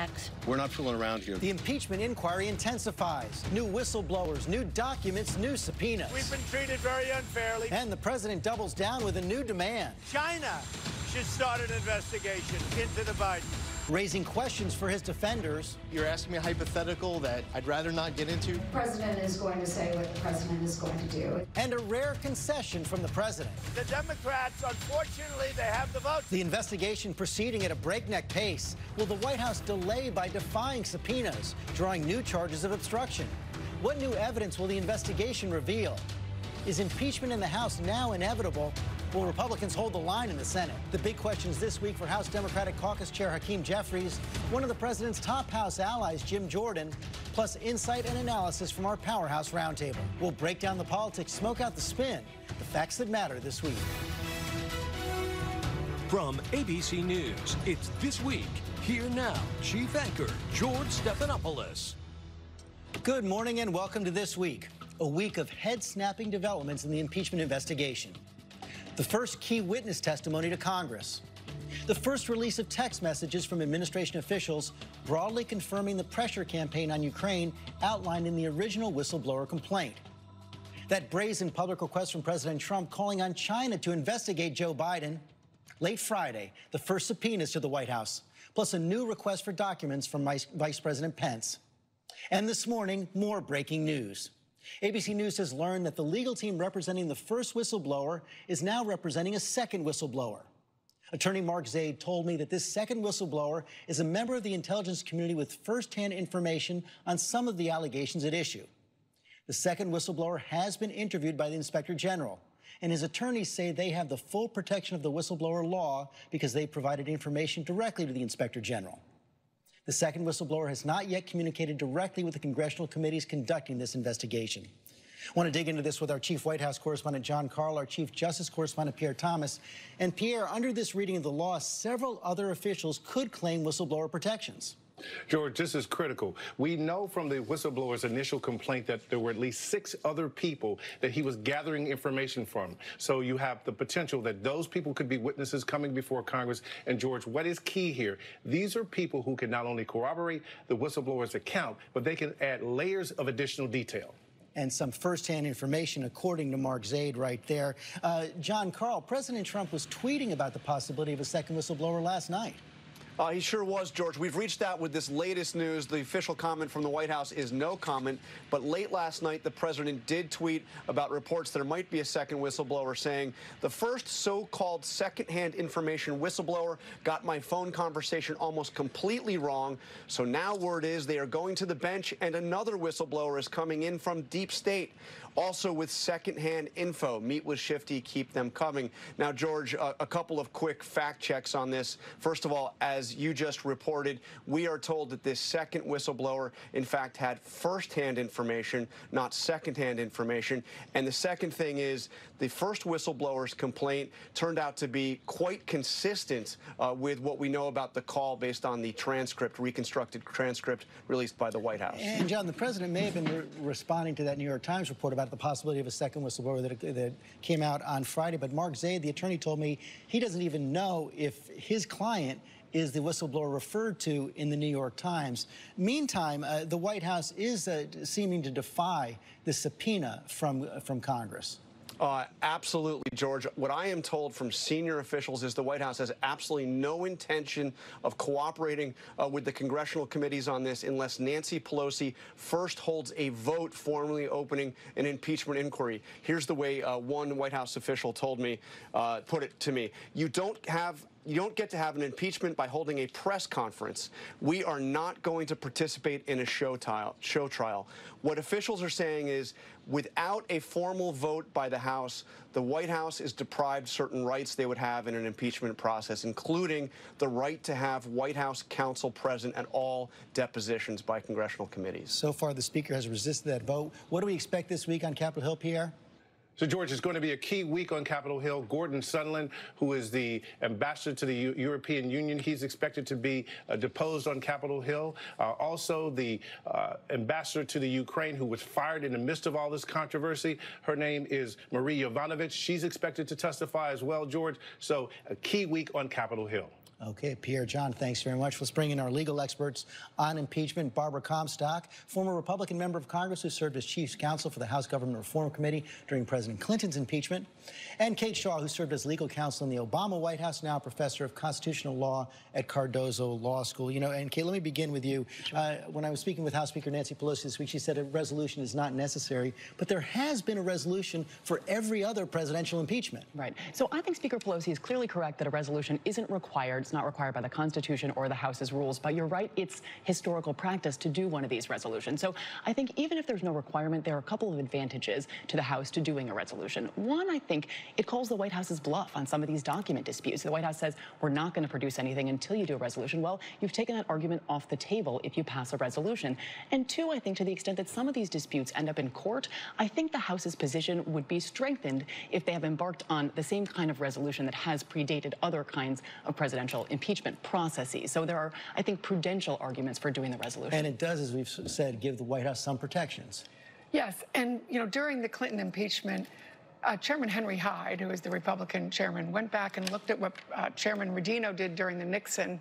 attacks. We're not fooling around here. The impeachment inquiry intensifies. New whistleblowers, new documents, new subpoenas. We've been treated very unfairly. And the president doubles down with a new demand. China should start an investigation into the Bidens. Raising questions for his defenders. You're asking me a hypothetical that I'd rather not get into? The president is going to say what the president is going to do. And a rare concession from the president. The Democrats, unfortunately, they have the votes. The investigation proceeding at a breakneck pace. Will the White House delay by defying subpoenas, drawing new charges of obstruction? What new evidence will the investigation reveal? Is impeachment in the House now inevitable? Will Republicans hold the line in the Senate? The big questions this week for House Democratic Caucus Chair Hakeem Jeffries, one of the president's top House allies, Jim Jordan, plus insight and analysis from our Powerhouse Roundtable. We'll break down the politics, smoke out the spin, the facts that matter this week. From ABC News, it's This Week. Here now, Chief Anchor George Stephanopoulos. Good morning and welcome to This Week, a week of head-snapping developments in the impeachment investigation. The first key witness testimony to Congress. The first release of text messages from administration officials broadly confirming the pressure campaign on Ukraine outlined in the original whistleblower complaint. That brazen public request from President Trump calling on China to investigate Joe Biden. Late Friday, the first subpoenas to the White House, plus a new request for documents from Vice President Pence. And this morning, more breaking news. ABC News has learned that the legal team representing the first whistleblower is now representing a second whistleblower. Attorney Mark Zaid told me that this second whistleblower is a member of the intelligence community with firsthand information on some of the allegations at issue. The second whistleblower has been interviewed by the Inspector General, and his attorneys say they have the full protection of the whistleblower law because they provided information directly to the Inspector General. The second whistleblower has not yet communicated directly with the congressional committees conducting this investigation. I want to dig into this with our Chief White House Correspondent John Karl, our Chief Justice Correspondent Pierre Thomas. And Pierre, under this reading of the law, several other officials could claim whistleblower protections. George, this is critical. We know from the whistleblower's initial complaint that there were at least 6 other people that he was gathering information from. So you have the potential that those people could be witnesses coming before Congress. And George, what is key here? These are people who can not only corroborate the whistleblower's account, but they can add layers of additional detail. And some firsthand information, according to Mark Zaid right there. John Karl, President Trump was tweeting about the possibility of a second whistleblower last night. He sure was, George. We've reached out with this latest news. The official comment from the White House is no comment. But late last night, the president did tweet about reports there might be a second whistleblower, saying, the first so-called secondhand information whistleblower got my phone conversation almost completely wrong. So now word is they are going to the bench, and another whistleblower is coming in from deep state, also with secondhand info. Meet with Shifty, keep them coming. Now, George, a couple of quick fact checks on this. First of all, as you just reported, we are told that this second whistleblower, in fact, had firsthand information, not secondhand information. And the second thing is the first whistleblower's complaint turned out to be quite consistent with what we know about the call based on the transcript, reconstructed transcript released by the White House. And, John, the president may have been responding to that New York Times report about the possibility of a second whistleblower that came out on Friday. But Mark Zaid, the attorney, told me he doesn't even know if his client is the whistleblower referred to in the New York Times. Meantime, the White House is seeming to defy the subpoena from Congress. Absolutely, George. What I am told from senior officials is the White House has absolutely no intention of cooperating with the congressional committees on this unless Nancy Pelosi first holds a vote formally opening an impeachment inquiry. Here's the way one White House official told me, put it to me. You don't get to have an impeachment by holding a press conference. We are not going to participate in a show trial. What officials are saying is, without a formal vote by the House, the White House is deprived certain rights they would have in an impeachment process, including the right to have White House counsel present at all depositions by congressional committees. So far, the Speaker has resisted that vote. What do we expect this week on Capitol Hill, Pierre? So, George, it's going to be a key week on Capitol Hill. Gordon Sondland, who is the ambassador to the European Union, he's expected to be deposed on Capitol Hill. Also, the ambassador to the Ukraine, who was fired in the midst of all this controversy, her name is Marie Yovanovitch. She's expected to testify as well, George. So, a key week on Capitol Hill. Okay, Pierre, John, thanks very much. Let's bring in our legal experts on impeachment. Barbara Comstock, former Republican member of Congress who served as chief counsel for the House Government Reform Committee during President Clinton's impeachment. And Kate Shaw, who served as legal counsel in the Obama White House, now a professor of constitutional law at Cardozo Law School. You know, and Kate, let me begin with you. When I was speaking with House Speaker Nancy Pelosi this week, she said a resolution is not necessary, but there has been a resolution for every other presidential impeachment. Right. So I think Speaker Pelosi is clearly correct that a resolution isn't required. It's not required by the Constitution or the House's rules, but you're right, it's historical practice to do one of these resolutions. So I think even if there's no requirement, there are a couple of advantages to the House to doing a resolution. One, I think it calls the White House's bluff on some of these document disputes. The White House says, we're not going to produce anything until you do a resolution. Well, you've taken that argument off the table if you pass a resolution. And two, I think to the extent that some of these disputes end up in court, I think the House's position would be strengthened if they have embarked on the same kind of resolution that has predated other kinds of presidential impeachment processes. So there are, I think, prudential arguments for doing the resolution. And it does, as we've said, give the White House some protections. Yes, and you know, during the Clinton impeachment, Chairman Henry Hyde, who is the Republican chairman, went back and looked at what Chairman Rodino did during the Nixon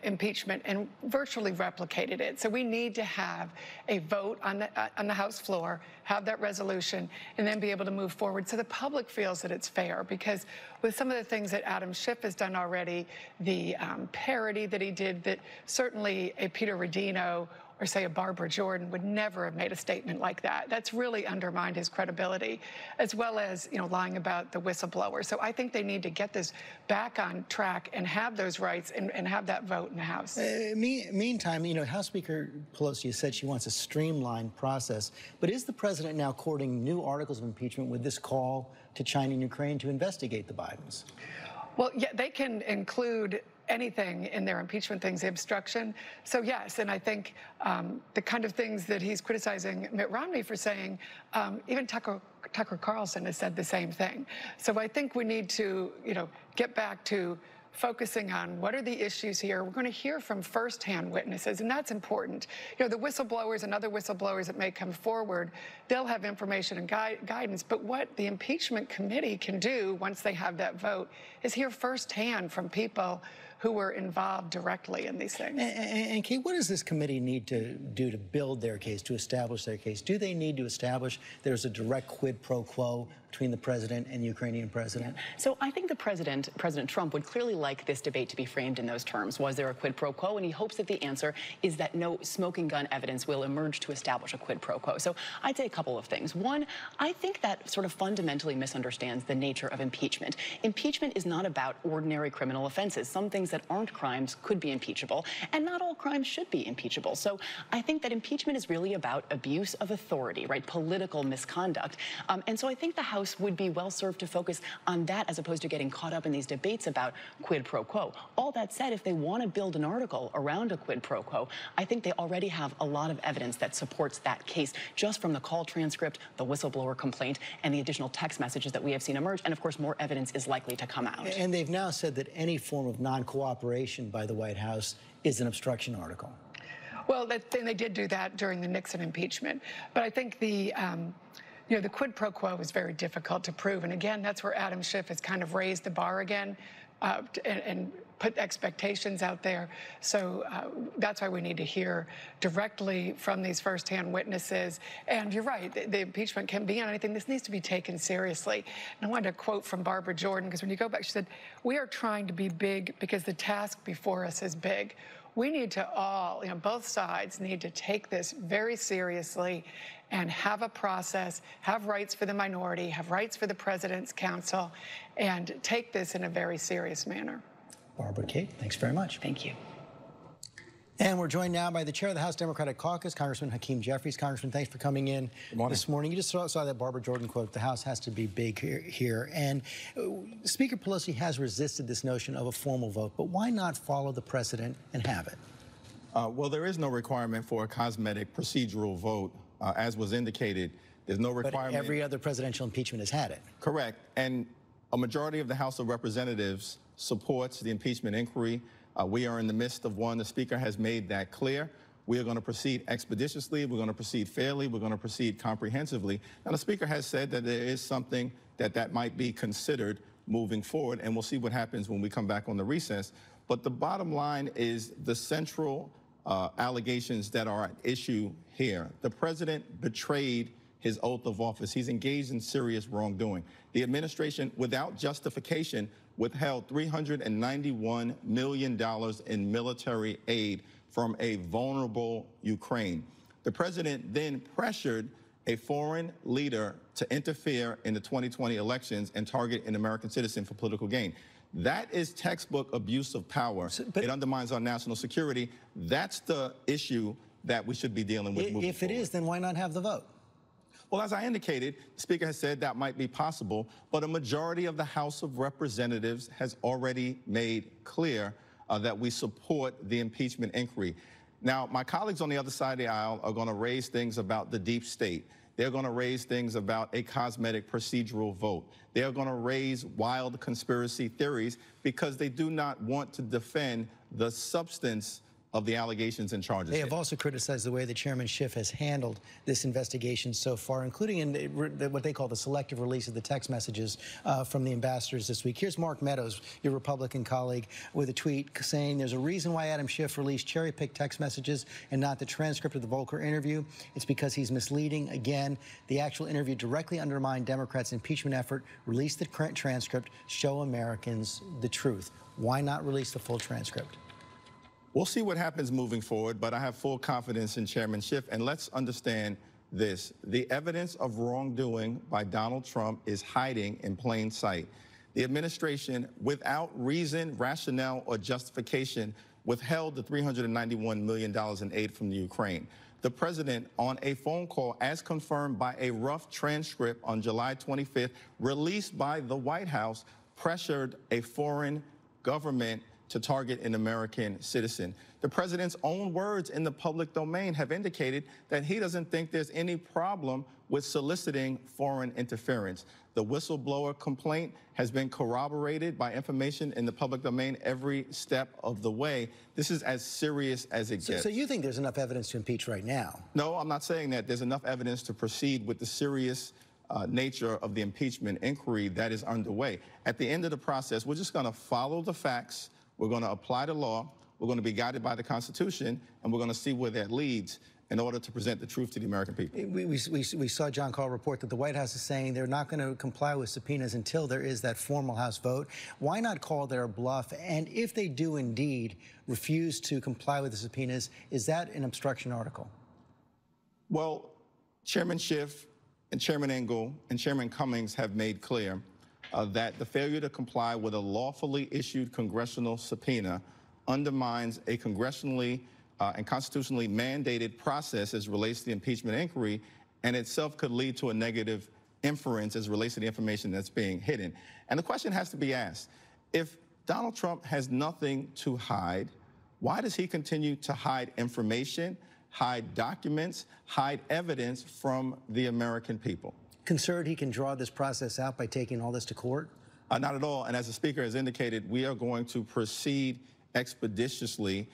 impeachment and virtually replicated it. So we need to have a vote on the House floor, have that resolution, and then be able to move forward so the public feels that it's fair. Because with some of the things that Adam Schiff has done already, the parody that he did, that certainly a Peter Rodino or say a Barbara Jordan would never have made a statement like that. That's really undermined his credibility, as well as, you know, lying about the whistleblower. So I think they need to get this back on track and have those rights and have that vote in the House. Meantime, you know, House Speaker Pelosi has said she wants a streamlined process, but is the president now courting new articles of impeachment with this call to China and Ukraine to investigate the Bidens? Well, yeah, they can include anything in their impeachment things, the obstruction. So yes, and I think the kind of things that he's criticizing Mitt Romney for saying, even Tucker Carlson has said the same thing. So I think we need to, you know, get back to focusing on what are the issues here. We're going to hear from firsthand witnesses, and that's important. You know, the whistleblowers and other whistleblowers that may come forward, they'll have information and guidance, but what the impeachment committee can do once they have that vote is hear firsthand from people who were involved directly in these things. And Kate, what does this committee need to do to build their case, to establish their case? Do they need to establish there's a direct quid pro quo between the president and the Ukrainian president? Yeah. So I think the President Trump, would clearly like this debate to be framed in those terms. Was there a quid pro quo? And he hopes that the answer is that no smoking gun evidence will emerge to establish a quid pro quo. So I'd say a couple of things. One, I think that sort of fundamentally misunderstands the nature of impeachment. Impeachment is not about ordinary criminal offenses. Some things that aren't crimes could be impeachable, and not all crimes should be impeachable. So I think that impeachment is really about abuse of authority, right? Political misconduct. And so I think the House would be well served to focus on that as opposed to getting caught up in these debates about quid pro quo. All that said, if they want to build an article around a quid pro quo, I think they already have a lot of evidence that supports that case, just from the call transcript, the whistleblower complaint, and the additional text messages that we have seen emerge. And of course, more evidence is likely to come out. And they've now said that any form of non-cooperation by the White House is an obstruction article. Well, they did do that during the Nixon impeachment. But I think the you know, the quid pro quo is very difficult to prove. And again, that's where Adam Schiff has kind of raised the bar again and put expectations out there. So that's why we need to hear directly from these firsthand witnesses. And you're right, the impeachment can be on anything. This needs to be taken seriously. And I wanted to quote from Barbara Jordan, because when you go back, she said, "We are trying to be big because the task before us is big." We need to all, you know, both sides need to take this very seriously and have a process, have rights for the minority, have rights for the President's counsel, and take this in a very serious manner. Barbara, Kate, thanks very much. Thank you. And we're joined now by the chair of the House Democratic Caucus, Congressman Hakeem Jeffries. Congressman, thanks for coming in this morning. You just saw that Barbara Jordan quote, "The House has to be big here." And Speaker Pelosi has resisted this notion of a formal vote, but why not follow the precedent and have it? Well, there is no requirement for a cosmetic procedural vote. As was indicated, there's no requirement. But every other presidential impeachment has had it. Correct. And a majority of the House of Representatives supports the impeachment inquiry. We are in the midst of one. The Speaker has made that clear. We are going to proceed expeditiously. We're going to proceed fairly. We're going to proceed comprehensively. Now, the Speaker has said that there is something that might be considered moving forward, and we'll see what happens when we come back on the recess. But the bottom line is the central allegations that are at issue here. The president betrayed his oath of office. He's engaged in serious wrongdoing. The administration, without justification, withheld $391 million in military aid from a vulnerable Ukraine. The president then pressured a foreign leader to interfere in the 2020 elections and target an American citizen for political gain. That is textbook abuse of power. It undermines our national security. That's the issue that we should be dealing with moving If it is, then why not have the vote? Well, as I indicated, the Speaker has said that might be possible, but a majority of the House of Representatives has already made clear that we support the impeachment inquiry. Now, my colleagues on the other side of the aisle are going to raise things about the deep state. They're going to raise things about a cosmetic procedural vote. They're going to raise wild conspiracy theories because they do not want to defend the substance of the allegations and charges. They have also criticized the way that Chairman Schiff has handled this investigation so far, including in what they call the selective release of the text messages from the ambassadors this week. Here's Mark Meadows, your Republican colleague, with a tweet saying there's a reason why Adam Schiff released cherry-picked text messages and not the transcript of the Volcker interview. It's because he's misleading. Again, the actual interview directly undermined Democrats' impeachment effort. Release the transcript. Show Americans the truth. Why not release the full transcript? We'll see what happens moving forward, but I have full confidence in Chairman Schiff. And let's understand this. The evidence of wrongdoing by Donald Trump is hiding in plain sight. The administration, without reason, rationale, or justification, withheld the $391 million in aid from the Ukraine. The president, on a phone call, as confirmed by a rough transcript on July 25th, released by the White House, pressured a foreign government to target an American citizen. The president's own words in the public domain have indicated that he doesn't think there's any problem with soliciting foreign interference. The whistleblower complaint has been corroborated by information in the public domain every step of the way. This is as serious as it gets. So you think there's enough evidence to impeach right now? No, I'm not saying that. There's enough evidence to proceed with the serious nature of the impeachment inquiry that is underway. At the end of the process, we're just going to follow the facts. We're going to apply the law. We're going to be guided by the Constitution, and we're going to see where that leads in order to present the truth to the American people. We saw John Call report that the White House is saying they're not going to comply with subpoenas until there is that formal House vote. Why not call their bluff? And if they do indeed refuse to comply with the subpoenas, is that an obstruction article? Well, Chairman Schiff and Chairman Engel and Chairman Cummings have made clear that the failure to comply with a lawfully issued congressional subpoena undermines a congressionally and constitutionally mandated process as relates to the impeachment inquiry, and itself could lead to a negative inference as relates to the information that's being hidden. And the question has to be asked, if Donald Trump has nothing to hide, why does he continue to hide information, hide documents, hide evidence from the American people? Concerned he can draw this process out by taking all this to court? Not at all. And as the Speaker has indicated, we are going to proceed expeditiously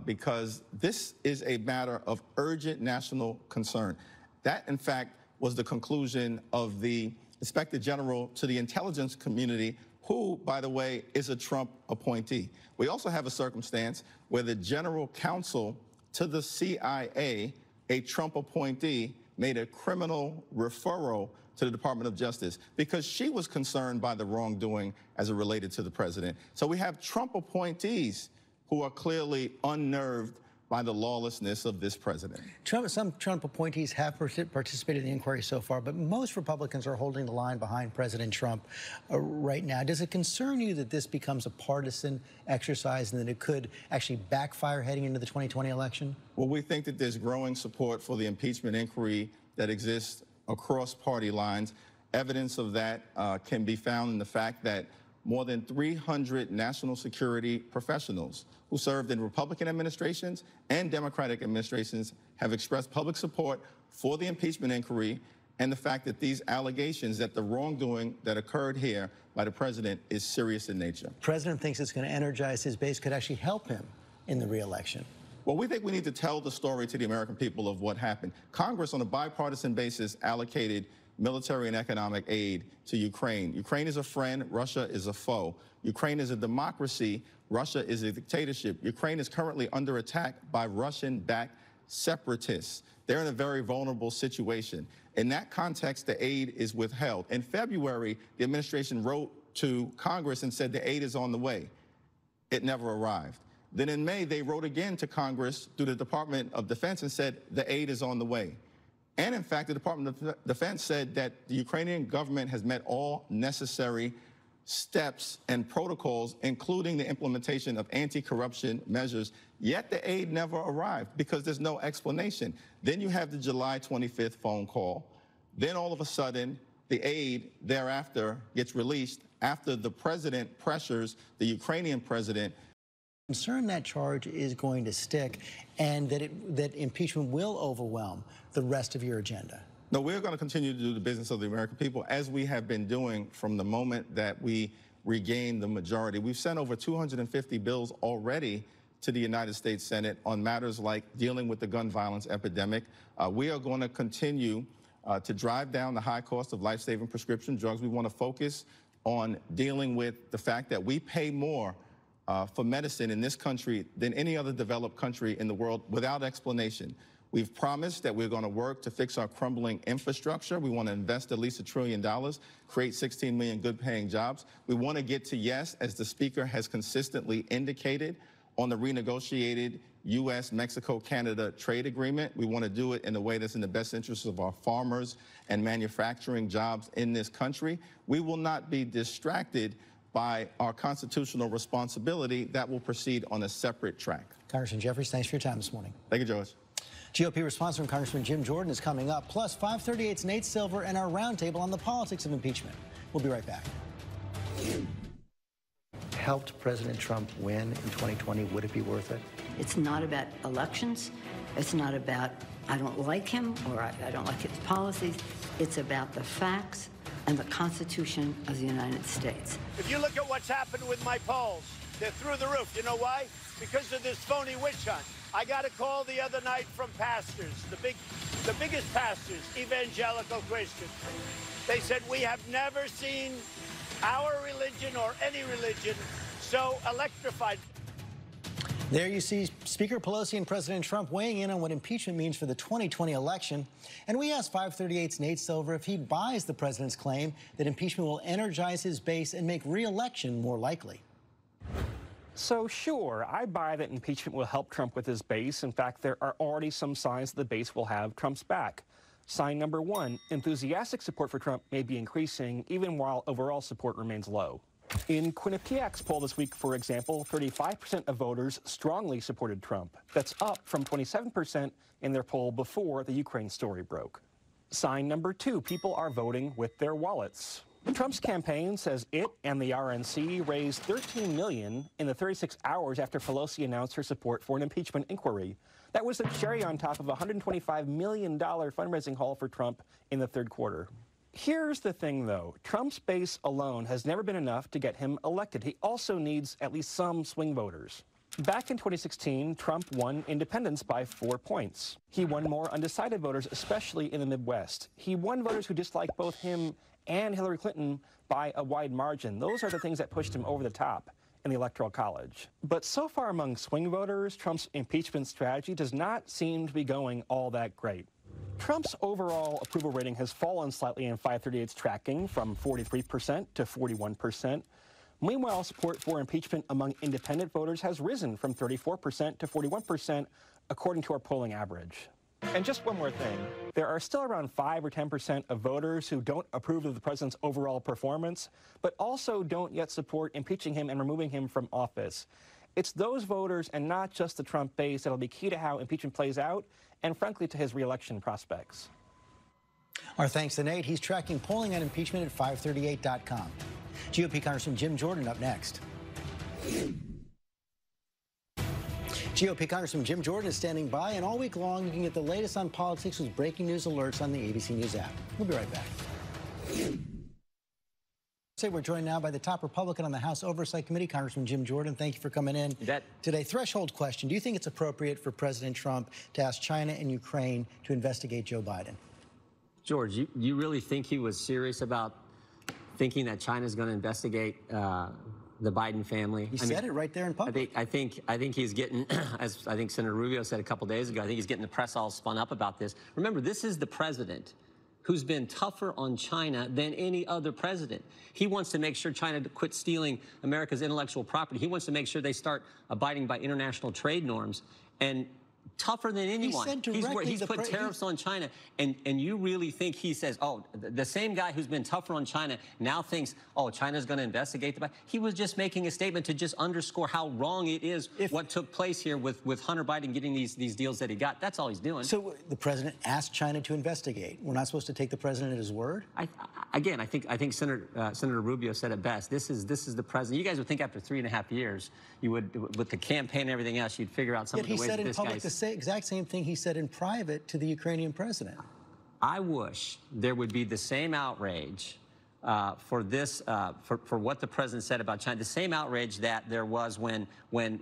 because this is a matter of urgent national concern. That, in fact, was the conclusion of the Inspector General to the intelligence community, who, by the way, is a Trump appointee. We also have a circumstance where the General Counsel to the CIA, a Trump appointee, made a criminal referral to the Department of Justice because she was concerned by the wrongdoing as it related to the president. So we have Trump appointees who are clearly unnerved by the lawlessness of this president. Some Trump appointees have participated in the inquiry so far, but most Republicans are holding the line behind President Trump right now. Does it concern you that this becomes a partisan exercise and that it could actually backfire heading into the 2020 election? Well, we think that there's growing support for the impeachment inquiry that exists across party lines. Evidence of that can be found in the fact that more than 300 national security professionals who served in Republican administrations and Democratic administrations have expressed public support for the impeachment inquiry and the fact that these allegations that the wrongdoing that occurred here by the president is serious in nature. The president thinks it's going to energize his base, could actually help him in the re-election. Well, we think we need to tell the story to the American people of what happened. Congress, on a bipartisan basis, allocated military and economic aid to Ukraine. Ukraine is a friend, Russia is a foe. Ukraine is a democracy, Russia is a dictatorship. Ukraine is currently under attack by Russian-backed separatists. They're in a very vulnerable situation. In that context, the aid is withheld. In February, the administration wrote to Congress and said the aid is on the way. It never arrived. Then in May, they wrote again to Congress through the Department of Defense and said the aid is on the way. And in fact, the Department of Defense said that the Ukrainian government has met all necessary steps and protocols, including the implementation of anti-corruption measures, yet the aid never arrived because there's no explanation. Then you have the July 25th phone call. Then all of a sudden, the aid thereafter gets released after the president pressures the Ukrainian president. Concerned that charge is going to stick and that impeachment will overwhelm the rest of your agenda? No, we're going to continue to do the business of the American people as we have been doing from the moment that we regained the majority. We've sent over 250 bills already to the United States Senate on matters like dealing with the gun violence epidemic. We are going to continue to drive down the high cost of life-saving prescription drugs. We want to focus on dealing with the fact that we pay more for medicine in this country than any other developed country in the world without explanation. We've promised that we're going to work to fix our crumbling infrastructure. We want to invest at least $1 trillion, create 16 million good-paying jobs. We want to get to yes, as the Speaker has consistently indicated, on the renegotiated U.S., Mexico, Canada trade agreement. We want to do it in a way that's in the best interest of our farmers and manufacturing jobs in this country. We will not be distracted by our constitutional responsibility. That will proceed on a separate track. Congressman Jeffries, thanks for your time this morning. Thank you, George. GOP response from Congressman Jim Jordan is coming up, plus 538's Nate Silver and our roundtable on the politics of impeachment. We'll be right back. Helped President Trump win in 2020, would it be worth it? It's not about elections. It's not about I don't like him or I don't like his policies. It's about the facts and the Constitution of the United States. If you look at what's happened with my polls, they're through the roof. You know why? Because of this phony witch hunt. I got a call the other night from pastors, the biggest pastors, evangelical Christians. They said, we have never seen our religion or any religion so electrified. There you see Speaker Pelosi and President Trump weighing in on what impeachment means for the 2020 election. And we asked 538's Nate Silver if he buys the president's claim that impeachment will energize his base and make re-election more likely. So sure, I buy that impeachment will help Trump with his base. In fact, there are already some signs that the base will have Trump's back. Sign number one, enthusiastic support for Trump may be increasing even while overall support remains low. In Quinnipiac's poll this week, for example, 35% of voters strongly supported Trump. That's up from 27% in their poll before the Ukraine story broke. Sign number two, people are voting with their wallets. Trump's campaign says it and the RNC raised $13 million in the 36 hours after Pelosi announced her support for an impeachment inquiry. That was the cherry on top of a $125 million fundraising haul for Trump in the third quarter. Here's the thing, though. Trump's base alone has never been enough to get him elected. He also needs at least some swing voters. Back in 2016, Trump won independents by 4 points. He won more undecided voters, especially in the Midwest. He won voters who disliked both him and Hillary Clinton by a wide margin. Those are the things that pushed him over the top in the Electoral College. But so far among swing voters, Trump's impeachment strategy does not seem to be going all that great. Trump's overall approval rating has fallen slightly in 538's tracking from 43% to 41%. Meanwhile, support for impeachment among independent voters has risen from 34% to 41%, according to our polling average. And just one more thing. There are still around 5 or 10% of voters who don't approve of the president's overall performance, but also don't yet support impeaching him and removing him from office. It's those voters and not just the Trump base that'll be key to how impeachment plays out and, frankly, to his re-election prospects. Our thanks to Nate. He's tracking polling on impeachment at 538.com. GOP Congressman Jim Jordan up next. GOP Congressman Jim Jordan is standing by, and all week long you can get the latest on politics with breaking news alerts on the ABC News app. We'll be right back. We're joined now by the top Republican on the House Oversight Committee, Congressman Jim Jordan. Thank you for coming in. Today, threshold question. Do you think it's appropriate for President Trump to ask China and Ukraine to investigate Joe Biden? George, you really think he was serious about thinking that China's going to investigate the Biden family? He said it right there in public. I think he's getting, as I think Senator Rubio said a couple days ago, I think he's getting the press all spun up about this. Remember, this is the president who's been tougher on China than any other president. He wants to make sure China quits stealing America's intellectual property. He wants to make sure they start abiding by international trade norms. And tougher than anyone. He's put tariffs on China, and you really think he says, oh, the same guy who's been tougher on China now thinks, oh, China's going to investigate the Biden. He was just making a statement to just underscore how wrong it is what took place here with Hunter Biden getting these deals that he got. That's all he's doing. So the president asked China to investigate. We're not supposed to take the president at his word? I think Senator Rubio said it best. This is the president. You guys would think after 3.5 years, you would, with the campaign and everything else, you'd figure out some of the ways that this guy's... The exact same thing he said in private to the Ukrainian president. I wish there would be the same outrage for what the president said about China, the same outrage that there was when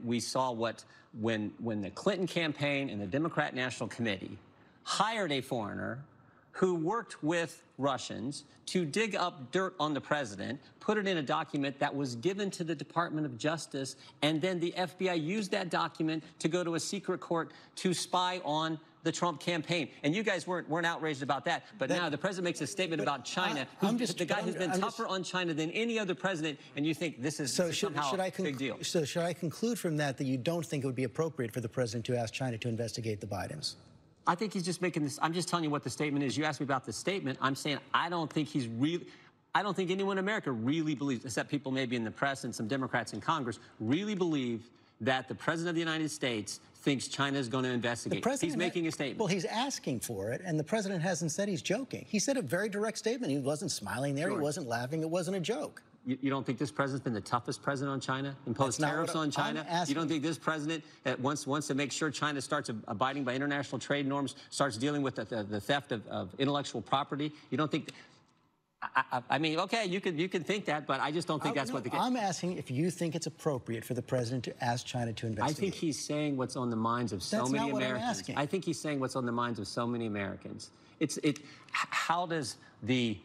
we saw when the Clinton campaign and the Democrat National Committee hired a foreigner who worked with Russians to dig up dirt on the president, put it in a document that was given to the Department of Justice, and then the FBI used that document to go to a secret court to spy on the Trump campaign. And you guys weren't outraged about that. But now the president makes a statement about China, the guy who's been tougher on China than any other president, and you think this is somehow a big deal. So should I conclude from that you don't think it would be appropriate for the president to ask China to investigate the Bidens? I think he's just making this. I'm just telling you what the statement is. You asked me about the statement. I'm saying I don't think anyone in America really believes, except people maybe in the press and some Democrats in Congress, really believe that the president of the United States thinks China is going to investigate. He's making a statement. Well, he's asking for it, and the president hasn't said he's joking. He said a very direct statement. He wasn't smiling there. Sure. He wasn't laughing. It wasn't a joke. You don't think this president's been the toughest president on China? Imposed tariffs on China? You don't think this president wants to make sure China starts abiding by international trade norms, starts dealing with the theft of intellectual property? You don't think... I mean, okay, you can think that, but I just don't think that's what the case. I'm asking if you think it's appropriate for the president to ask China to investigate. I think he's saying what's on the minds of so many Americans. That's not what I'm asking. I think he's saying what's on the minds of so many Americans. How does the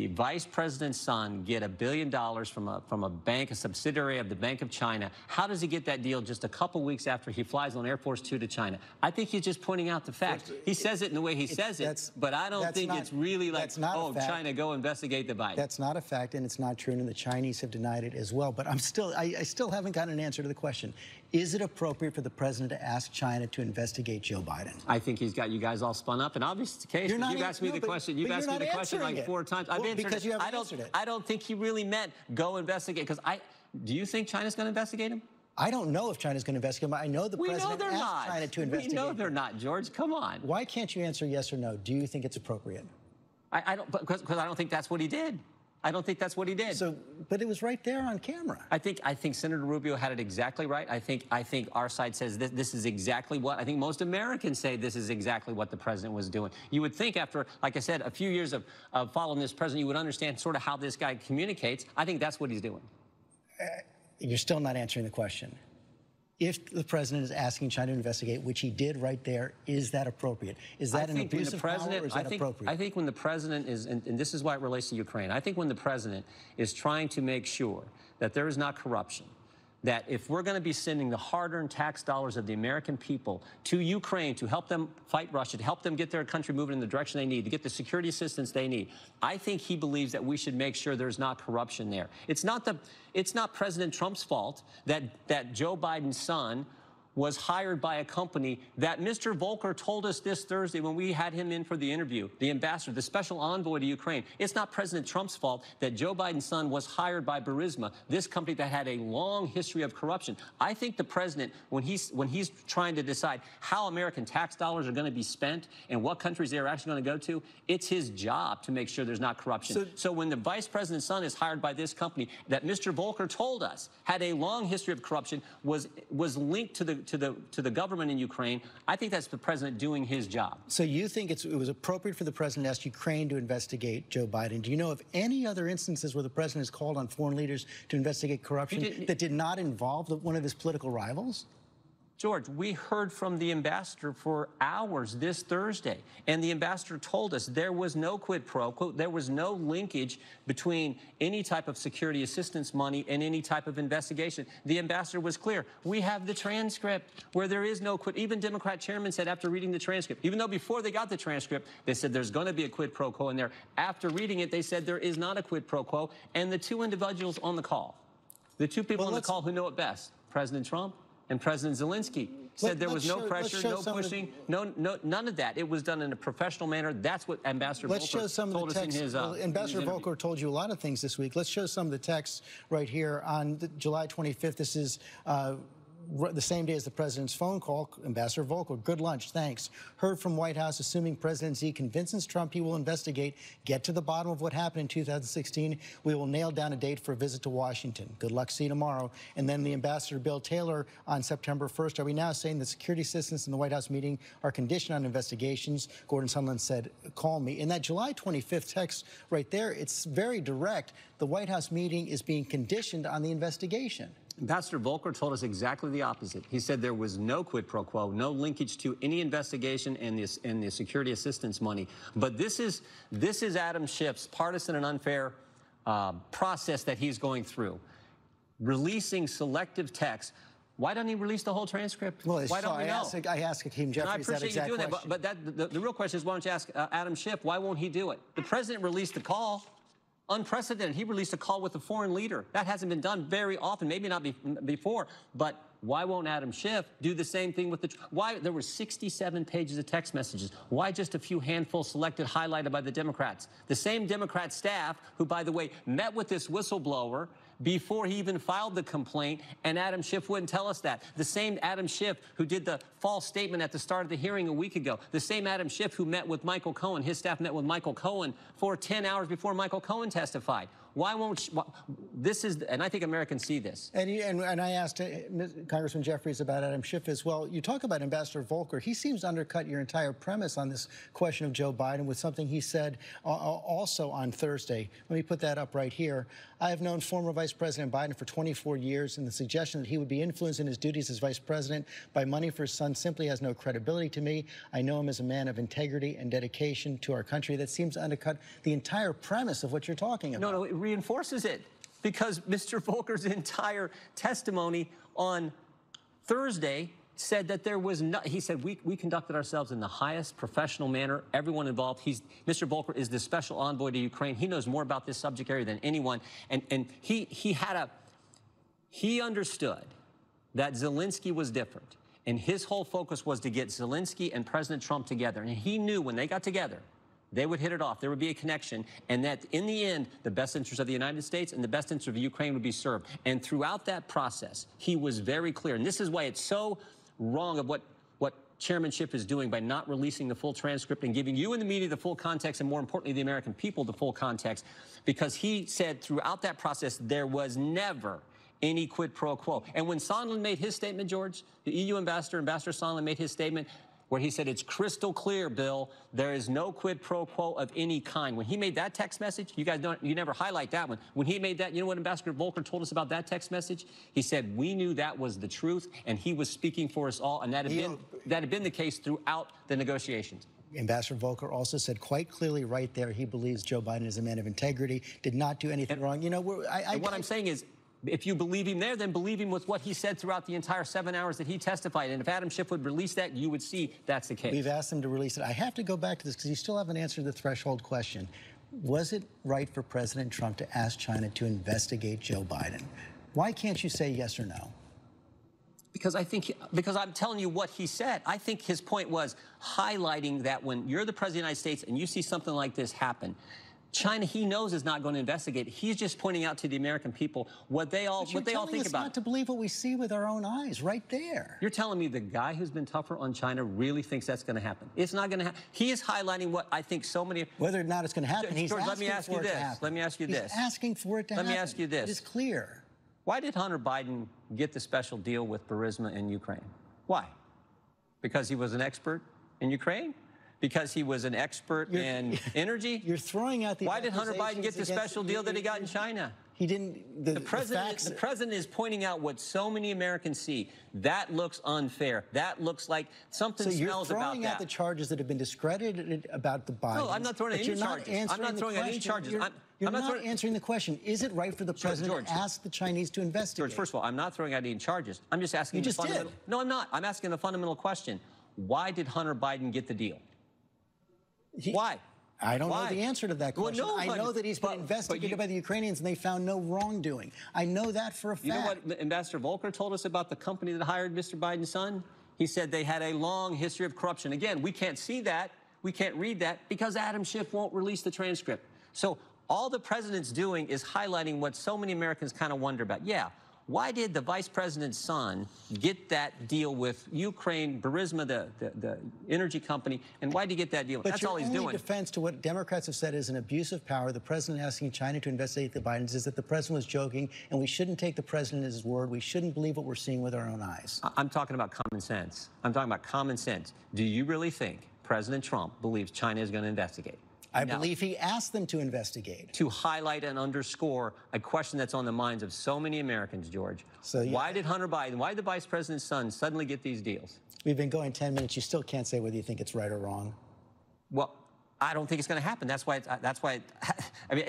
vice president's son get $1 billion from a bank, a subsidiary of the Bank of China? How does he get that deal just a couple weeks after he flies on Air Force 2 to China? I think he's just pointing out the facts. He says it in the way he says it, but I don't think it's really like, oh, China, go investigate the Biden. That's not a fact, and it's not true, and the Chinese have denied it as well. But I still haven't gotten an answer to the question. Is it appropriate for the president to ask China to investigate Joe Biden? I think he's got you guys all spun up, and obviously it's the case. You've asked me the question. You've asked me the question like 4 times. I've answered because it. You haven't answered it. I don't think he really meant go investigate. Because do you think China's going to investigate him? I don't know if China's going to investigate him. I know the president asked China to investigate. We know they're not, George. Come on. Why can't you answer yes or no? Do you think it's appropriate? I don't, because I don't think that's what he did. I don't think that's what he did. But it was right there on camera. I think Senator Rubio had it exactly right. I think our side says this is exactly what, I think most Americans say this is exactly what the president was doing. You would think after, like I said, a few years of following this president, you would understand sort of how this guy communicates. I think that's what he's doing. You're still not answering the question. If the president is asking China to investigate, which he did right there, is that appropriate? Is that an abuse of power, or is that appropriate? I think when the president is, and this is why it relates to Ukraine, I think when the president is trying to make sure that there is not corruption, that if we're going to be sending the hard-earned tax dollars of the American people to Ukraine to help them fight Russia, to help them get their country moving in the direction they need, to get the security assistance they need, I think he believes that we should make sure there's not corruption there. It's not President Trump's fault that Joe Biden's son was hired by a company that Mr. Volker told us this Thursday when we had him in for the interview, the ambassador, the special envoy to Ukraine. It's not President Trump's fault that Joe Biden's son was hired by Burisma, this company that had a long history of corruption. I think the president, when he's trying to decide how American tax dollars are going to be spent and what countries they're actually going to go to, it's his job to make sure there's not corruption. So when the vice president's son is hired by this company that Mr. Volker told us had a long history of corruption, was linked to the government in Ukraine, I think that's the president doing his job. So you think it was appropriate for the president to ask Ukraine to investigate Joe Biden? Do you know of any other instances where the president has called on foreign leaders to investigate corruption that did not involve one of his political rivals? George, we heard from the ambassador for hours this Thursday, and the ambassador told us there was no quid pro quo, there was no linkage between any type of security assistance money and any type of investigation. The ambassador was clear. We have the transcript where there is no quid. Even Democrat chairman said after reading the transcript, even though before they got the transcript, they said there's going to be a quid pro quo in there. After reading it, they said there is not a quid pro quo. And the two individuals on the call, the two people on the call who know it best, President Trump and President Zelensky, said there was no pressure, no pushing, none of that. It was done in a professional manner. That's what Ambassador Volker told us in his Ambassador Volker told you a lot of things this week. Let's show some of the texts right here. On July 25th, this is the same day as the president's phone call. Ambassador Volker, good lunch, thanks. Heard from White House, assuming President Xi convinces Trump he will investigate, get to the bottom of what happened in 2016. We will nail down a date for a visit to Washington. Good luck, see you tomorrow. And then the Ambassador Bill Taylor on September 1st. Are we now saying that security assistance in the White House meeting are conditioned on investigations? Gordon Sondland said, call me. In that July 25th text right there, it's very direct. The White House meeting is being conditioned on the investigation. Ambassador Volker told us exactly the opposite. He said there was no quid pro quo, no linkage to any investigation and the security assistance money. But this is Adam Schiff's partisan and unfair process that he's going through, releasing selective text. Why don't he release the whole transcript? Well, why don't we know? I asked Hakeem Jeffries that exact question. But the real question is, why don't you ask Adam Schiff, why won't he do it? The president released the call. Unprecedented. He released a call with a foreign leader. That hasn't been done very often, maybe not before. But why won't Adam Schiff do the same thing with why there were 67 pages of text messages? Why just a few handfuls selected, highlighted by the Democrats? The same Democrat staff who, by the way, met with this whistleblower before he even filed the complaint, and Adam Schiff wouldn't tell us that. The same Adam Schiff who did the false statement at the start of the hearing a week ago. The same Adam Schiff who met with Michael Cohen. His staff met with Michael Cohen for 10 hours before Michael Cohen testified. Why won't this is, and I think Americans see this. And I asked Congressman Jeffries about Adam Schiff as well. You talk about Ambassador Volker. He seems to undercut your entire premise on this question of Joe Biden with something he said also on Thursday. Let me put that up right here. I have known former Vice President Biden for 24 years, and the suggestion that he would be influenced in his duties as Vice President by money for his son simply has no credibility to me. I know him as a man of integrity and dedication to our country. That seems to undercut the entire premise of what you're talking about. No, it reinforces it, because Mr. Volker's entire testimony on Thursday said that there was no, he said we conducted ourselves in the highest professional manner, everyone involved. Mr. Volker is the special envoy to Ukraine. He knows more about this subject area than anyone. And he understood that Zelensky was different. And his whole focus was to get Zelensky and President Trump together. And he knew when they got together, they would hit it off. There would be a connection, and that in the end, the best interest of the United States and the best interest of Ukraine would be served. And throughout that process, he was very clear. And this is why it's so wrong of what Chairman Schiff is doing by not releasing the full transcript and giving you and the media the full context, and more importantly, the American people the full context, because he said throughout that process, there was never any quid pro quo. And when Sondland made his statement, George, the EU ambassador, Ambassador Sondland, made his statement where he said, it's crystal clear, Bill, there is no quid pro quo of any kind. When he made that text message, you guys don't, you never highlight that one. When he made that, you know what Ambassador Volker told us about that text message? He said, we knew that was the truth, and he was speaking for us all, and that had been the case throughout the negotiations. Ambassador Volker also said quite clearly right there he believes Joe Biden is a man of integrity, did not do anything wrong. You know, what I'm saying is, if you believe him there, then believe him with what he said throughout the entire 7 hours that he testified. And if Adam Schiff would release that, you would see that's the case. We've asked him to release it. I have to go back to this because you still haven't answered the threshold question. Was it right for President Trump to ask China to investigate Joe Biden? Why can't you say yes or no? Because I'm telling you what he said. I think his point was highlighting that when you're the President of the United States and you see something like this happen, China, he knows, is not going to investigate. He's just pointing out to the American people what they all think about. Not to believe what we see with our own eyes, right there. You're telling me the guy who's been tougher on China really thinks that's going to happen? It's not going to happen. He is highlighting what I think so many. Whether or not it's going to happen, he's asking for it to happen. Let me ask you this. He's asking for it to happen. Let me ask you this. It is clear. Why did Hunter Biden get the special deal with Burisma in Ukraine? Why? Because he was an expert in Ukraine? Because he was an expert in energy? You're throwing out the Why did Hunter Biden get the special deal that he got in China? He didn't. The president is pointing out what so many Americans see. That looks unfair. That looks like something smells about that. So you're throwing out the charges that have been discredited about the Bidens. No, I'm not throwing out any charges. I'm not throwing out any charges. You're not answering the question. Is it right for the president to ask the Chinese to investigate? George, first of all, I'm not throwing out any charges. I'm just asking the fundamental... No, I'm not. I'm asking the fundamental question. Why did Hunter Biden get the deal? Why? I don't know the answer to that question. Well, no, I know that he's been investigated by the Ukrainians and they found no wrongdoing. I know that for a fact. You know what Ambassador Volker told us about the company that hired Mr. Biden's son? He said they had a long history of corruption. Again, we can't see that. We can't read that because Adam Schiff won't release the transcript. So all the president's doing is highlighting what so many Americans kind of wonder about. Yeah, why did the vice president's son get that deal with Ukraine, Burisma, the energy company, and why did he get that deal? That's all he's doing. But your only defense to what Democrats have said is an abuse of power, the president asking China to investigate the Bidens, is that the president was joking, and we shouldn't take the president at his word. We shouldn't believe what we're seeing with our own eyes. I'm talking about common sense. I'm talking about common sense. Do you really think President Trump believes China is going to investigate? I believe he asked them to investigate. To highlight and underscore a question that's on the minds of so many Americans, George. So why did Hunter Biden, why did the vice president's son suddenly get these deals? We've been going 10 minutes. You still can't say whether you think it's right or wrong. Well, I don't think it's going to happen. That's why, I mean,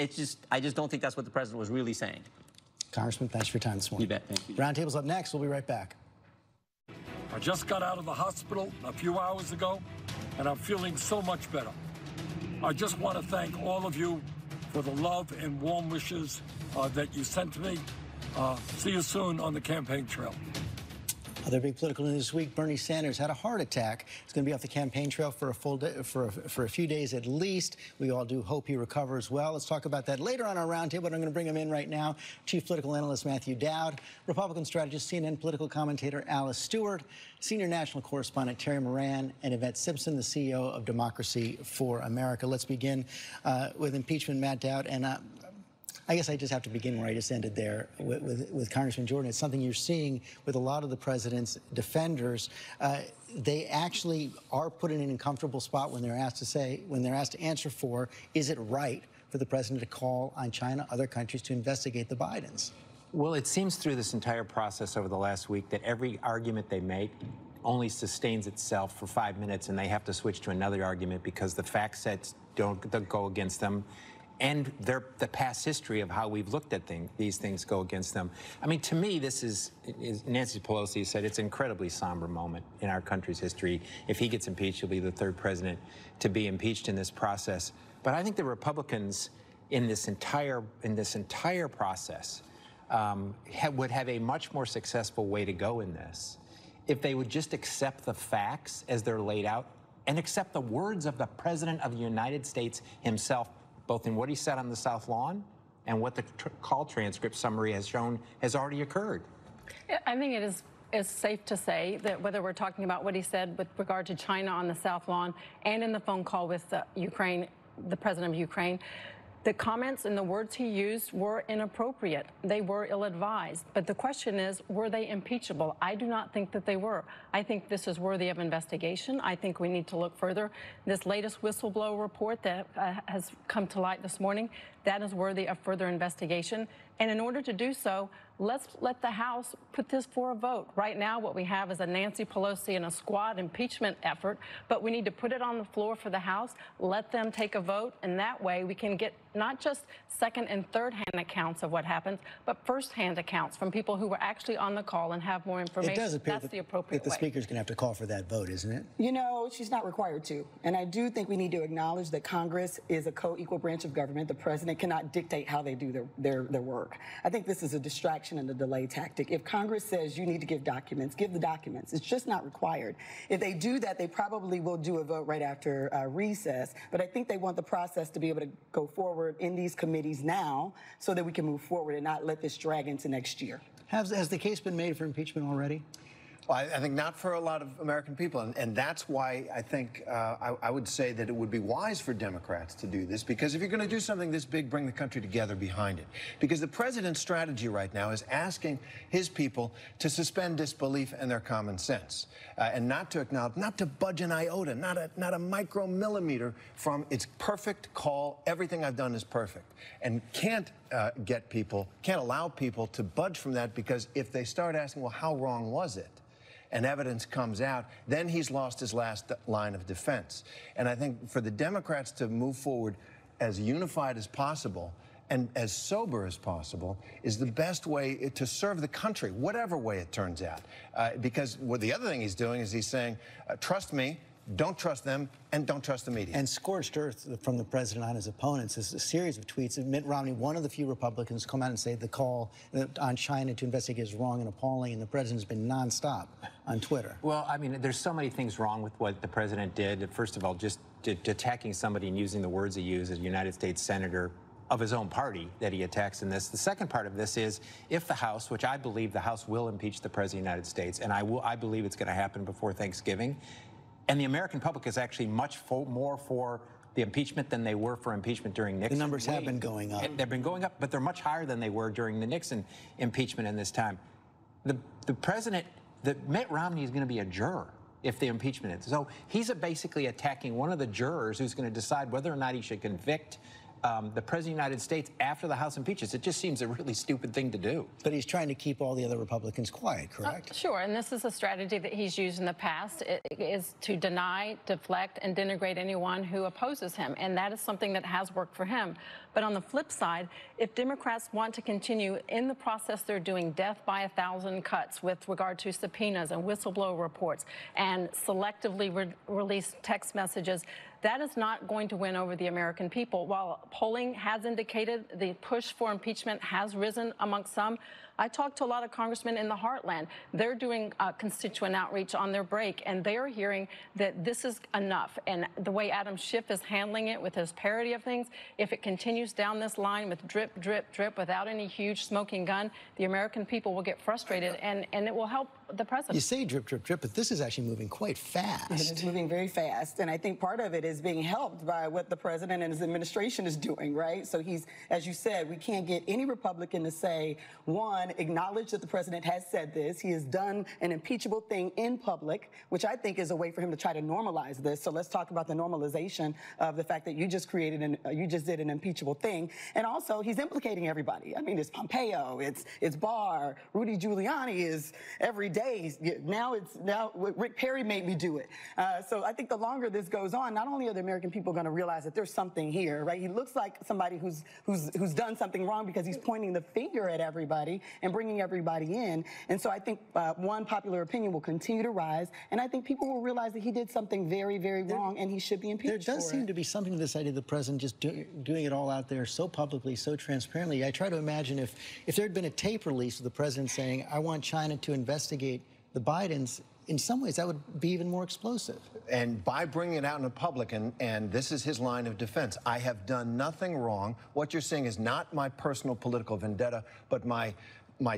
I just don't think that's what the president was really saying. Congressman, thanks for your time this morning. You bet. Thank you. Roundtable's up next. We'll be right back. I just got out of the hospital a few hours ago, and I'm feeling so much better. I just want to thank all of you for the love and warm wishes that you sent to me. See you soon on the campaign trail. Other big political news this week, Bernie Sanders had a heart attack. He's going to be off the campaign trail for a full day, for a few days at least. We all do hope he recovers well. Let's talk about that later on our roundtable, but I'm going to bring him in right now. Chief Political Analyst Matthew Dowd, Republican strategist, CNN political commentator Alice Stewart, Senior National Correspondent Terry Moran, and Yvette Simpson, the CEO of Democracy for America. Let's begin with impeachment, Matt Dowd. And I guess I just have to begin where I just ended there with Congressman Jordan. It's something you're seeing with a lot of the president's defenders. They actually are put in an uncomfortable spot when they're asked to answer for, is it right for the president to call on China, other countries to investigate the Bidens? Well, it seems through this entire process over the last week that every argument they make only sustains itself for 5 minutes, and they have to switch to another argument because the fact sets don't go against them. And the past history of how we've looked at these things go against them. I mean, to me, this is Nancy Pelosi said, it's an incredibly somber moment in our country's history. If he gets impeached, he'll be the third president to be impeached in this process. But I think the Republicans in this entire process would have a much more successful way to go in this if they would just accept the facts as they're laid out and accept the words of the President of the United States himself, both in what he said on the South Lawn and what the call transcript summary has shown has already occurred. I think it is safe to say that whether we're talking about what he said with regard to China on the South Lawn and in the phone call with the president of Ukraine, the comments and the words he used were inappropriate. They were ill-advised. But the question is, were they impeachable? I do not think that they were. I think this is worthy of investigation. I think we need to look further. This latest whistleblower report that has come to light this morning, that is worthy of further investigation. And in order to do so, let's let the House put this for a vote. Right now, what we have is a Nancy Pelosi and a squad impeachment effort, but we need to put it on the floor for the House, let them take a vote, and that way we can get not just second and third-hand accounts of what happens, but first-hand accounts from people who were actually on the call and have more information. It does appear That's the appropriate that the Speaker's going to have to call for that vote, isn't it? You know, she's not required to. And I do think we need to acknowledge that Congress is a co-equal branch of government. The president cannot dictate how they do their work. I think this is a distraction and a delay tactic. If Congress says you need to give documents, give the documents. It's just not required. If they do that, they probably will do a vote right after recess. But I think they want the process to be able to go forward in these committees now so that we can move forward and not let this drag into next year. Has the case been made for impeachment already? Well, I think not for a lot of American people, and that's why I think I would say that it would be wise for Democrats to do this, because if you're going to do something this big, bring the country together behind it. Because the president's strategy right now is asking his people to suspend disbelief and their common sense, and not to acknowledge, not to budge an iota, not a micromillimeter from its perfect call. Everything I've done is perfect, and can't get people, can't allow people to budge from that, because if they start asking, well, how wrong was it? And evidence comes out, then he's lost his last line of defense. And I think for the Democrats to move forward as unified as possible and as sober as possible is the best way to serve the country, whatever way it turns out. Because the other thing he's doing is he's saying, trust me, don't trust them, and don't trust the media. And scorched earth from the president on his opponents is a series of tweets. Mitt Romney, one of the few Republicans, come out and say the call on China to investigate is wrong and appalling, and the president's been nonstop on Twitter. Well, I mean, there's so many things wrong with what the president did. First of all, just attacking somebody and using the words he used as a United States senator of his own party that he attacks in this. The second part of this is, if the House, which I believe the House will impeach the President of the United States, and I believe it's going to happen before Thanksgiving, and the American public is actually much more for the impeachment than they were for impeachment during Nixon. The numbers have been going up. They've been going up, but they're much higher than they were during the Nixon impeachment in this time. The Mitt Romney is going to be a juror if the impeachment is. So he's basically attacking one of the jurors who's going to decide whether or not he should convict the President of the United States after the House impeaches. It just seems a really stupid thing to do. But he's trying to keep all the other Republicans quiet, correct? Sure, and this is a strategy that he's used in the past. It is to deny, deflect, and denigrate anyone who opposes him, and that is something that has worked for him. But on the flip side, if Democrats want to continue in the process they're doing, death by 1,000 cuts with regard to subpoenas and whistleblower reports and selectively release text messages, that is not going to win over the American people. While polling has indicated the push for impeachment has risen amongst some, I talked to a lot of congressmen in the heartland. They're doing constituent outreach on their break, and they're hearing that this is enough. And the way Adam Schiff is handling it with his parody of things, if it continues down this line with drip, drip, drip, without any huge smoking gun, the American people will get frustrated, and it will help the president. You say drip, drip, drip, but this is actually moving quite fast. It is moving very fast, and I think part of it is being helped by what the president and his administration is doing, right? So he's, as you said, we can't get any Republican to say, one, acknowledge that the president has said this. He has done an impeachable thing in public, which I think is a way for him to try to normalize this. So let's talk about the normalization of the fact that you just did an impeachable thing. And also, he's implicating everybody. I mean, it's Pompeo, it's Barr, Rudy Giuliani is every day. Now Rick Perry made me do it. So I think the longer this goes on, not only are the American people going to realize that there's something here, right? He looks like somebody who's done something wrong because he's pointing the finger at everybody and bringing everybody in. And so I think, one, popular opinion will continue to rise, and I think people will realize that he did something very, very wrong, and he should be impeached. There does seem to be something to this idea of the president just doing it all out there so publicly, so transparently. I try to imagine if there had been a tape release of the president saying, I want China to investigate the Bidens, in some ways that would be even more explosive. And by bringing it out in the public, and this is his line of defense, I have done nothing wrong. What you're saying is not my personal political vendetta, but my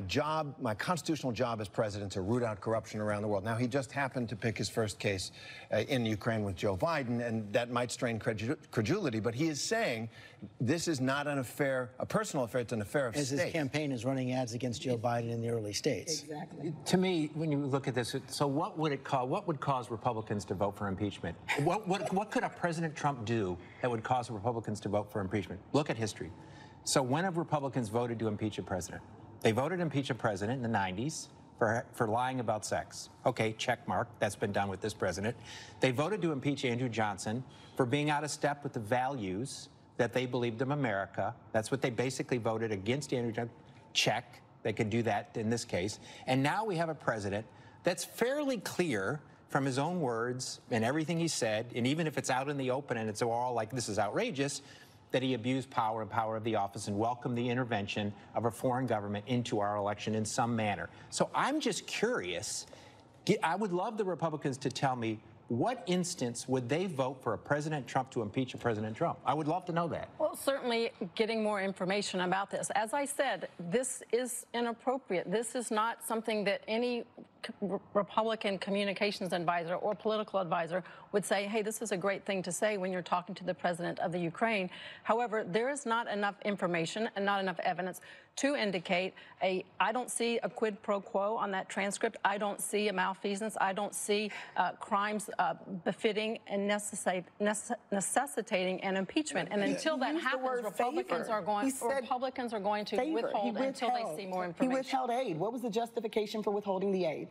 job, my constitutional job as president to root out corruption around the world. Now, he just happened to pick his first case in Ukraine with Joe Biden, and that might strain credulity, but he is saying this is not an affair, a personal affair, it's an affair of state. As his campaign is running ads against Joe Biden in the early states. Exactly. To me, when you look at this, so what would cause Republicans to vote for impeachment? What could a President Trump do that would cause Republicans to vote for impeachment? Look at history. So when have Republicans voted to impeach a president? They voted to impeach a president in the 90s for lying about sex. Okay, check mark. That's been done with this president. They voted to impeach Andrew Johnson for being out of step with the values that they believed in America. That's what they basically voted against Andrew Johnson. Check. They could do that in this case. And now we have a president that's fairly clear from his own words and everything he said, and even if it's out in the open and it's all like, this is outrageous, that he abused power and power of the office and welcomed the intervention of a foreign government into our election in some manner. So I'm just curious. I would love the Republicans to tell me what instance would they vote for a President Trump to impeach a President Trump? I would love to know that. Well, certainly getting more information about this. As I said, this is inappropriate. This is not something that any Republican communications advisor or political advisor would say, hey, this is a great thing to say when you're talking to the president of the Ukraine. However, there is not enough information and not enough evidence to indicate I don't see a quid pro quo on that transcript. I don't see a malfeasance. I don't see crimes befitting and necessitating an impeachment. And until that happens, Republicans are going to withhold until they see more information. He withheld aid. What was the justification for withholding the aid?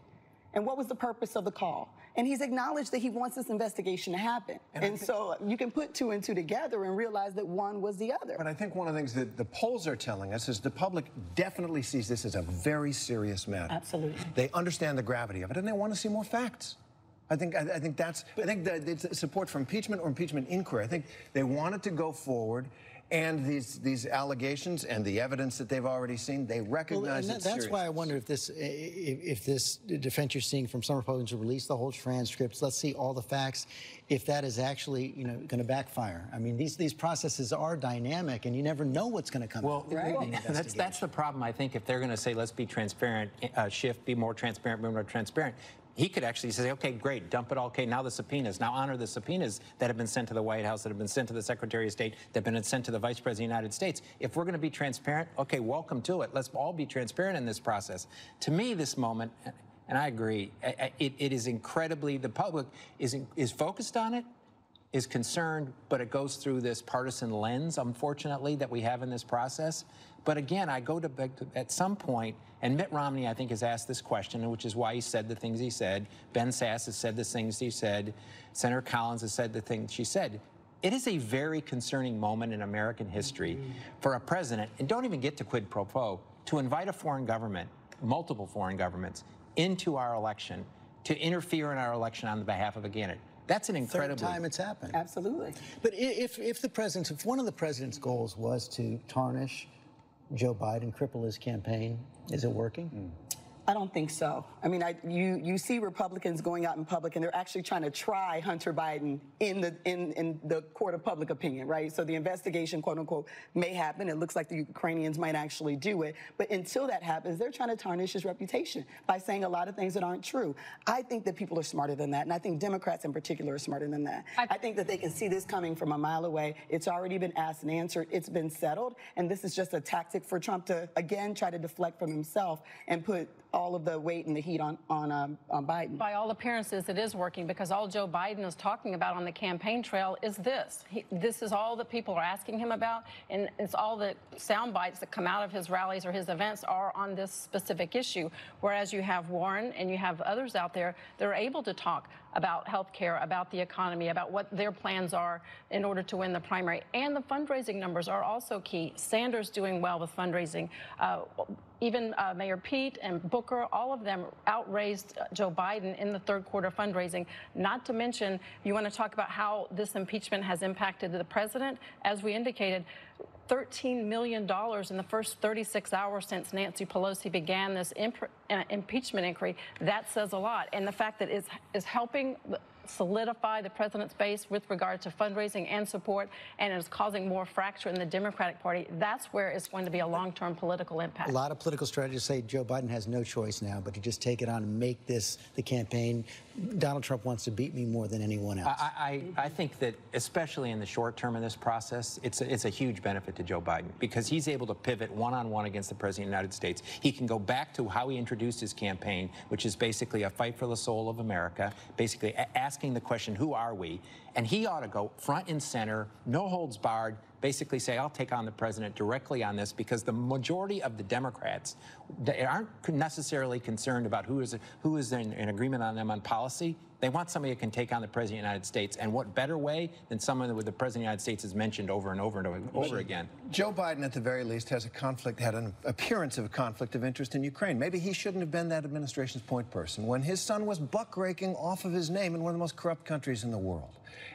And what was the purpose of the call? And he's acknowledged that he wants this investigation to happen. And so you can put two and two together and realize that one was the other. But I think one of the things that the polls are telling us is the public definitely sees this as a very serious matter. Absolutely. They understand the gravity of it, and they want to see more facts. I think that it's support for impeachment or impeachment inquiry. I think they want it to go forward. And these allegations and the evidence that they've already seen, they recognize it's serious. That's why I wonder if this defense you're seeing from some Republicans to release the whole transcripts, let's see all the facts, if that is actually going to backfire. I mean, these processes are dynamic, and you never know what's going to come out. Right. That's the problem. I think if they're going to say let's be transparent, be more transparent. He could actually say, okay, great, dump it all. Okay, now the subpoenas. Now honor the subpoenas that have been sent to the White House, that have been sent to the Secretary of State, that have been sent to the Vice President of the United States. If we're going to be transparent, okay, welcome to it. Let's all be transparent in this process. To me, this moment, and I agree, it is incredibly, the public is focused on it, is concerned, but it goes through this partisan lens, unfortunately, that we have in this process. But again, I go to, at some point, and Mitt Romney, I think, has asked this question, which is why he said the things he said. Ben Sasse has said the things he said. Senator Collins has said the things she said. It is a very concerning moment in American history for a president, and don't even get to quid pro quo, to invite a foreign government, multiple foreign governments, into our election, to interfere in our election on behalf of a candidate. That's an incredibly... Third time it's happened. Absolutely. But if one of the president's goals was to tarnish Joe Biden, cripple his campaign, is it working? I don't think so. I mean, you see Republicans going out in public, and they're actually trying to try Hunter Biden in the court of public opinion, right? So the investigation, quote unquote, may happen. It looks like the Ukrainians might actually do it. But until that happens, they're trying to tarnish his reputation by saying a lot of things that aren't true. I think that people are smarter than that, and I think Democrats in particular are smarter than that. I think that they can see this coming from a mile away. It's already been asked and answered. It's been settled, and this is just a tactic for Trump to, again, try to deflect from himself and put all of the weight and the heat on Biden. By all appearances, it is working, because all Joe Biden is talking about on the campaign trail is this. This is all that people are asking him about, and it's all the sound bites that come out of his rallies or his events are on this specific issue, whereas you have Warren and you have others out there that are able to talk about health care, about the economy, about what their plans are in order to win the primary. And the fundraising numbers are also key. Sanders doing well with fundraising. Even Mayor Pete and Booker, all of them outraised Joe Biden in the third quarter fundraising. Not to mention, you want to talk about how this impeachment has impacted the president. As we indicated, $13 million in the first 36 hours since Nancy Pelosi began this impeachment inquiry. That says a lot. And the fact that it's helping solidify the president's base with regard to fundraising and support, and is causing more fracture in the Democratic Party, that's where it's going to be a long-term political impact. A lot of political strategists say Joe Biden has no choice now but to just take it on and make this the campaign. Donald Trump wants to beat me more than anyone else. I think that, especially in the short term in this process, it's a huge benefit to Joe Biden, because he's able to pivot one-on-one against the President of the United States. He can go back to how he introduced his campaign, which is basically a fight for the soul of America, basically asking the question, who are we? And he ought to go front and center, no holds barred, basically say, I'll take on the president directly on this, because the majority of the Democrats, they aren't necessarily concerned about who is in agreement on them on policy. They want somebody who can take on the President of the United States. And what better way than someone with the President of the United States is mentioned over and over and over again. Joe Biden, at the very least, had an appearance of a conflict of interest in Ukraine. Maybe he shouldn't have been that administration's point person when his son was buck-raking off of his name in one of the most corrupt countries in the world.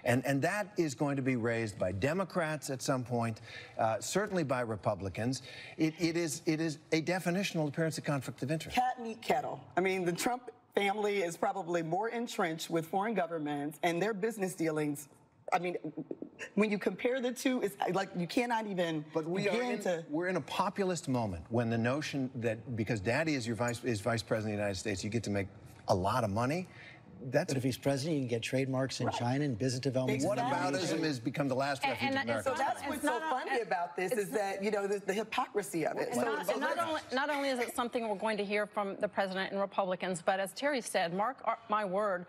And that is going to be raised by Democrats at some point, certainly by Republicans. It is a definitional appearance of conflict of interest. Cat meet kettle. I mean, the Trump family is probably more entrenched with foreign governments and their business dealings. I mean, when you compare the two, it's like you cannot even begin to... We're in a populist moment when the notion that because Daddy is vice president of the United States, you get to make a lot of money. But if he's president, you can get trademarks in China and business development. Whataboutism has become the last refuge of America. So that's what's so funny about this is that, you know, the hypocrisy of it. Not only is it something we're going to hear from the president and Republicans, but as Terry said, mark my word,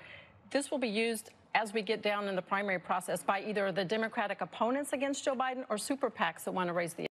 this will be used as we get down in the primary process by either the Democratic opponents against Joe Biden or super PACs that want to raise the